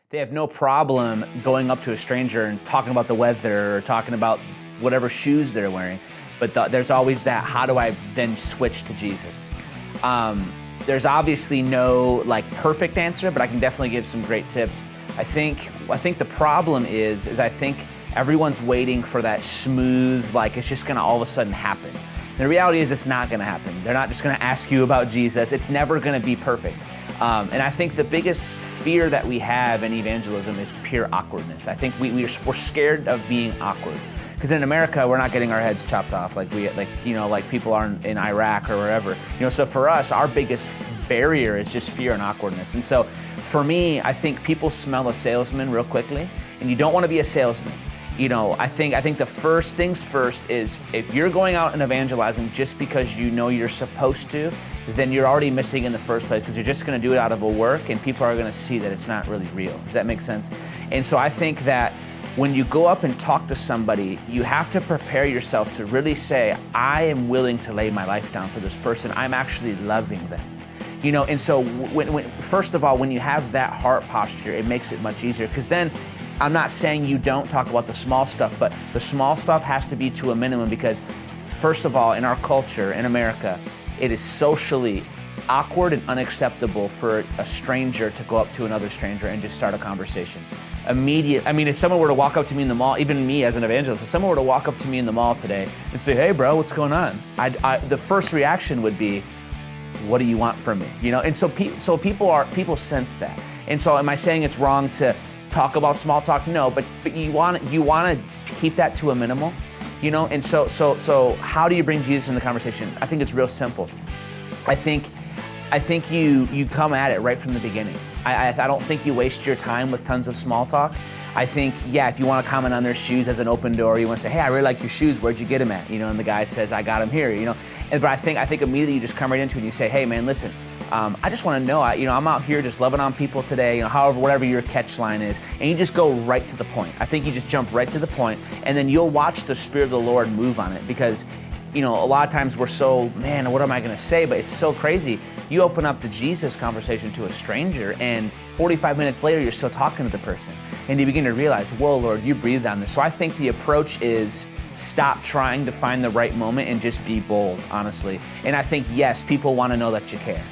They have no problem going up to a stranger and talking about the weather or talking about whatever shoes they're wearing. But there's always that, how do I then switch to Jesus? There's obviously no perfect answer, but I can definitely give some great tips. I think the problem is I think everyone's waiting for that smooth, it's just gonna all of a sudden happen. The reality is it's not gonna happen. They're not just gonna ask you about Jesus. It's never gonna be perfect. And I think the biggest fear that we have in evangelism is pure awkwardness. I think we're scared of being awkward. Because in America, we're not getting our heads chopped off like people are in Iraq or wherever. So for us, our biggest barrier is just fear and awkwardness. And so for me, I think people smell a salesman real quickly, and you don't want to be a salesman. I think the first things first is if you're going out and evangelizing just because you know you're supposed to, then you're already missing in the first place, because you're just going to do it out of a work, and people are going to see that it's not really real. Does that make sense? And so I think that when you go up and talk to somebody, you have to prepare yourself to really say, I am willing to lay my life down for this person. I'm actually loving them. And so first of all, when you have that heart posture, it makes it much easier, because then I'm not saying you don't talk about the small stuff, but the small stuff has to be to a minimum, because first of all, in our culture, in America, it is socially awkward and unacceptable for a stranger to go up to another stranger and just start a conversation. If someone were to walk up to me in the mall, even me as an evangelist, if someone were to walk up to me in the mall today and say, hey bro, what's going on? The first reaction would be, what do you want from me? And so people sense that. And so am I saying it's wrong to talk about small talk? No, but you want to keep that to a minimal, And so how do you bring Jesus in the conversation? I think it's real simple. I think you come at it right from the beginning. I don't think you waste your time with tons of small talk. I think, if you want to comment on their shoes as an open door, you want to say, hey, I really like your shoes, where'd you get them at? And the guy says, I got them here, But I think immediately you just come right into it and you say, hey man, listen, I just want to know, I'm out here just loving on people today, whatever your catch line is, and you just go right to the point. I think you just jump right to the point, and then you'll watch the Spirit of the Lord move on it, because a lot of times we're so, man, what am I going to say? But it's so crazy. You open up the Jesus conversation to a stranger, and 45 minutes later, you're still talking to the person. And you begin to realize, whoa, Lord, you breathed on this. So I think the approach is stop trying to find the right moment and just be bold, honestly. And I think, yes, people want to know that you care.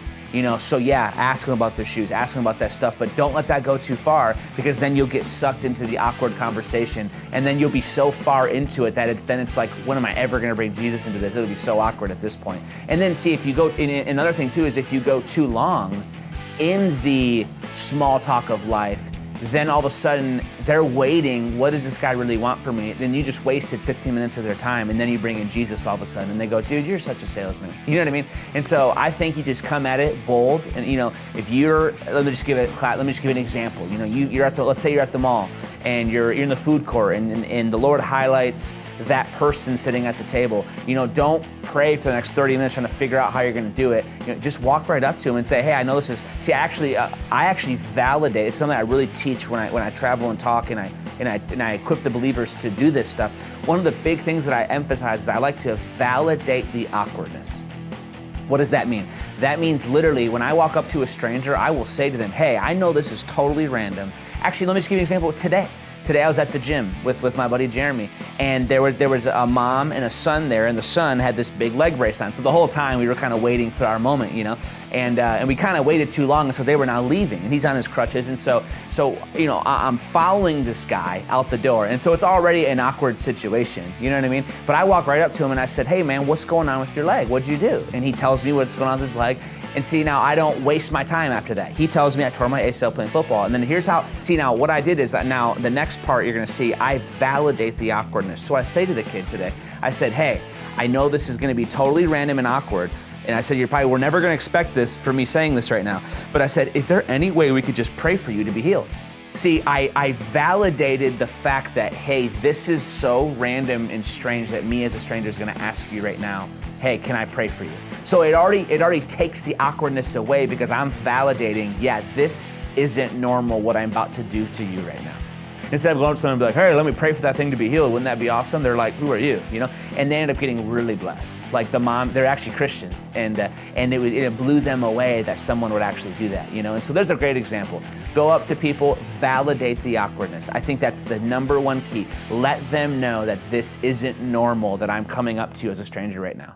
So ask them about their shoes, ask them about that stuff, but don't let that go too far, because then you'll get sucked into the awkward conversation, and then you'll be so far into it that it's like, when am I ever going to bring Jesus into this? It'll be so awkward at this point. And then see, if you go, another thing too is if you go too long in the small talk of life, then all of a sudden they're waiting, what does this guy really want from me? Then you just wasted 15 minutes of their time, and then you bring in Jesus all of a sudden, and they go, dude, you're such a salesman. You know what I mean? And so I think you just come at it bold, and if let me just give an example. Let's say you're at the mall, and you're in the food court, and the Lord highlights that person sitting at the table. Don't pray for the next 30 minutes trying to figure out how you're going to do it. Just walk right up to him and say, hey, I know this is, I actually validate. It's something I really teach when I travel and talk, and I equip the believers to do this stuff. One of the big things that I emphasize is I like to validate the awkwardness. What does that mean? That means literally when I walk up to a stranger, I will say to them, hey, I know this is totally random. Actually, let me just give you an example. Today I was at the gym with my buddy Jeremy, and there was a mom and a son there, and the son had this big leg brace on. So the whole time we were kind of waiting for our moment, and we kind of waited too long, and so they were now leaving, and he's on his crutches, and so I'm following this guy out the door, and so it's already an awkward situation, you know what I mean? But I walk right up to him and I said, hey man, what's going on with your leg? What'd you do? And he tells me what's going on with his leg. And see, now I don't waste my time after that. He tells me I tore my ACL playing football. And then here's how, now what I did is now the next part you're gonna see, I validate the awkwardness. So I say to the kid today, I said, hey, I know this is gonna be totally random and awkward. And I said, we're never gonna expect this for me saying this right now. But I said, is there any way we could just pray for you to be healed? See, I validated the fact that, hey, this is so random and strange that me as a stranger is gonna ask you right now, hey, can I pray for you? So it already takes the awkwardness away, because I'm validating, this isn't normal what I'm about to do to you right now. Instead of going up to someone and be like, hey, let me pray for that thing to be healed. Wouldn't that be awesome? They're like, who are you? And they end up getting really blessed. Like the mom, they're actually Christians, and it blew them away that someone would actually do that. And so there's a great example. Go up to people, validate the awkwardness. I think that's the number one key. Let them know that this isn't normal, that I'm coming up to you as a stranger right now.